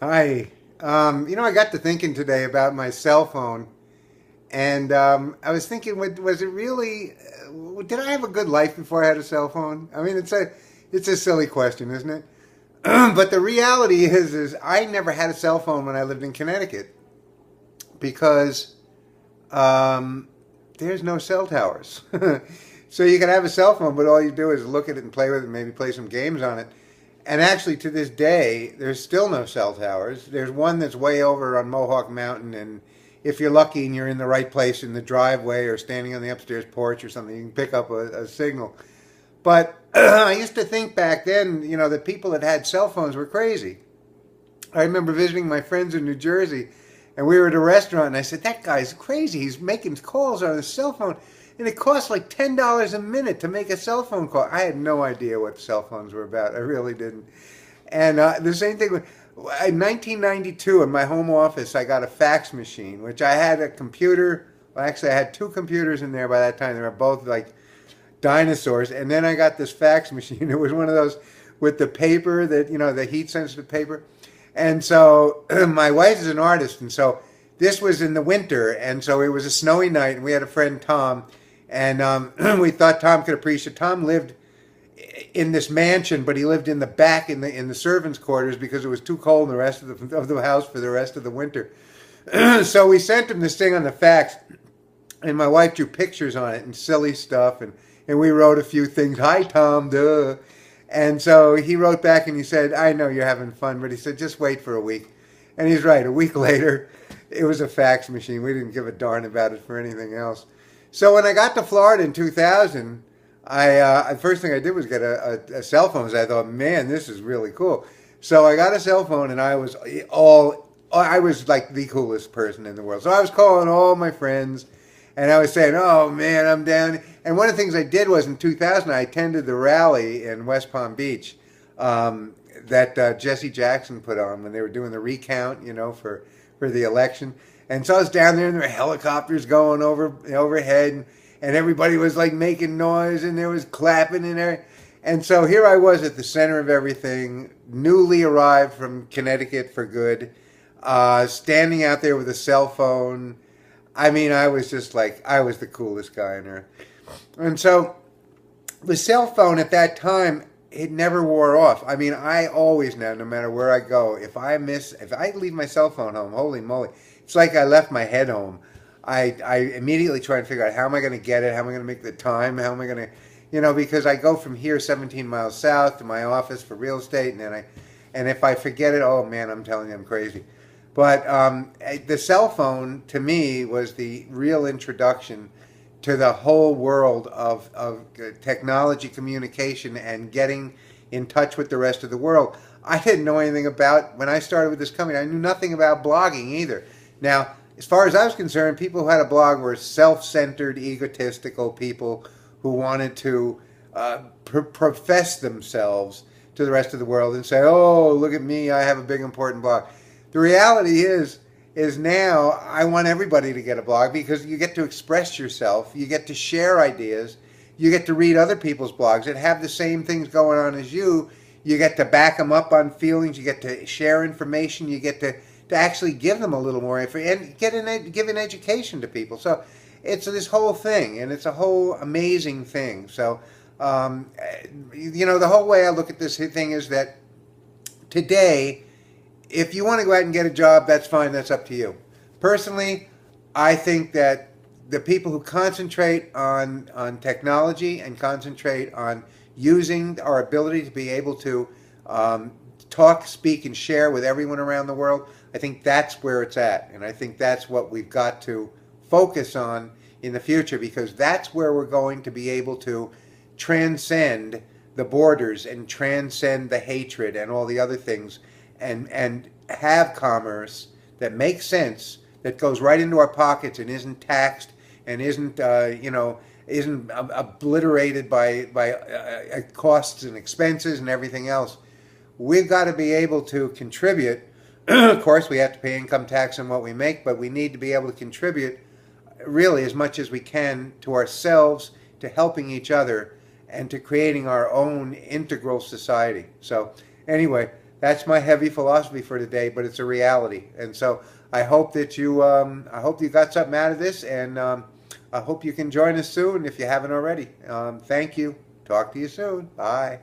Hi. I got to thinking today about my cell phone, and I was thinking, was it really? Did I have a good life before I had a cell phone? I mean, it's a silly question, isn't it? But the reality is I never had a cell phone when I lived in Connecticut because um, there's no cell towers. So you can have a cell phone, but all you do is look at it and play with it, and maybe play some games on it. And actually, to this day, there's still no cell towers. There's one that's way over on Mohawk Mountain, and if you're lucky and you're in the right place in the driveway or standing on the upstairs porch or something, you can pick up a signal. But I used to think back then, that people that had cell phones were crazy. I remember visiting my friends in New Jersey, and we were at a restaurant, and I said, "That guy's crazy. He's making calls on his cell phone, and it costs like $10 a minute to make a cell phone call." I had no idea what cell phones were about. I really didn't. And the same thing in 1992 in my home office, I got a fax machine, which I had a computer. Well, actually, I had two computers in there by that time. They were both like dinosaurs. And then I got this fax machine. It was one of those with the paper that, the heat sensitive paper. And so my wife is an artist. And so this was in the winter. And so it was a snowy night. And we had a friend, Tom. And we thought Tom could appreciate. Tom lived in this mansion, but he lived in the back in the servants' quarters because it was too cold in the rest of the house for the rest of the winter. So we sent him this thing on the fax, and my wife drew pictures on it and silly stuff, and we wrote a few things. Hi, Tom, duh. And so he wrote back and he said, "I know you're having fun," but he said, "Just wait for a week." And he's right. A week later, it was a fax machine. We didn't give a darn about it for anything else. So when I got to Florida in 2000, the first thing I did was get a cell phone. So I thought, man, this is really cool. So I got a cell phone, and I was like the coolest person in the world. So I was calling all my friends, and I was saying, "Oh man, I'm down." And one of the things I did was in 2000, I attended the rally in West Palm Beach that Jesse Jackson put on when they were doing the recount, for the election. And so I was down there, and there were helicopters going overhead, and everybody was like making noise, and there was clapping and everything. And so here I was at the center of everything, newly arrived from Connecticut for good, standing out there with a cell phone. I mean, I was just like, I was the coolest guy on earth. And so the cell phone at that time, it never wore off. I mean, I always now, no matter where I go, if I leave my cell phone home, holy moly, it's like I left my head home. I immediately try and figure out how am I going to get it, how am I going to make the time, how am I going to, because I go from here 17 miles south to my office for real estate, and if I forget it, oh man, I'm telling you, I'm crazy. But the cell phone to me was the real introduction to the whole world of technology communication and getting in touch with the rest of the world. I didn't know anything about, when I started with this company, I knew nothing about blogging either. Now, as far as I was concerned, people who had a blog were self-centered, egotistical people who wanted to profess themselves to the rest of the world and say, "Oh, look at me, I have a big important blog." The reality is now I want everybody to get a blog because you get to express yourself, you get to share ideas, you get to read other people's blogs that have the same things going on as you. You get to back them up on feelings, you get to share information, you get to actually give them a little more info and give an education to people. So it's this whole thing, and it's a whole amazing thing. So, the whole way I look at this thing is that today, if you want to go out and get a job, that's fine. That's up to you. Personally, I think that the people who concentrate on technology and concentrate on using our ability to be able to talk, speak, and share with everyone around the world, I think that's where it's at. And I think that's what we've got to focus on in the future, because that's where we're going to be able to transcend the borders and transcend the hatred and all the other things, and have commerce that makes sense, that goes right into our pockets and isn't taxed and isn't obliterated by costs and expenses and everything else. We've got to be able to contribute. Of course, we have to pay income tax on what we make, but we need to be able to contribute really as much as we can to ourselves, to helping each other, and to creating our own integral society. So anyway, That's my heavy philosophy for today, but it's a reality. And so I hope that I hope you got something out of this, and I hope you can join us soon if you haven't already. Thank you. Talk to you soon. Bye.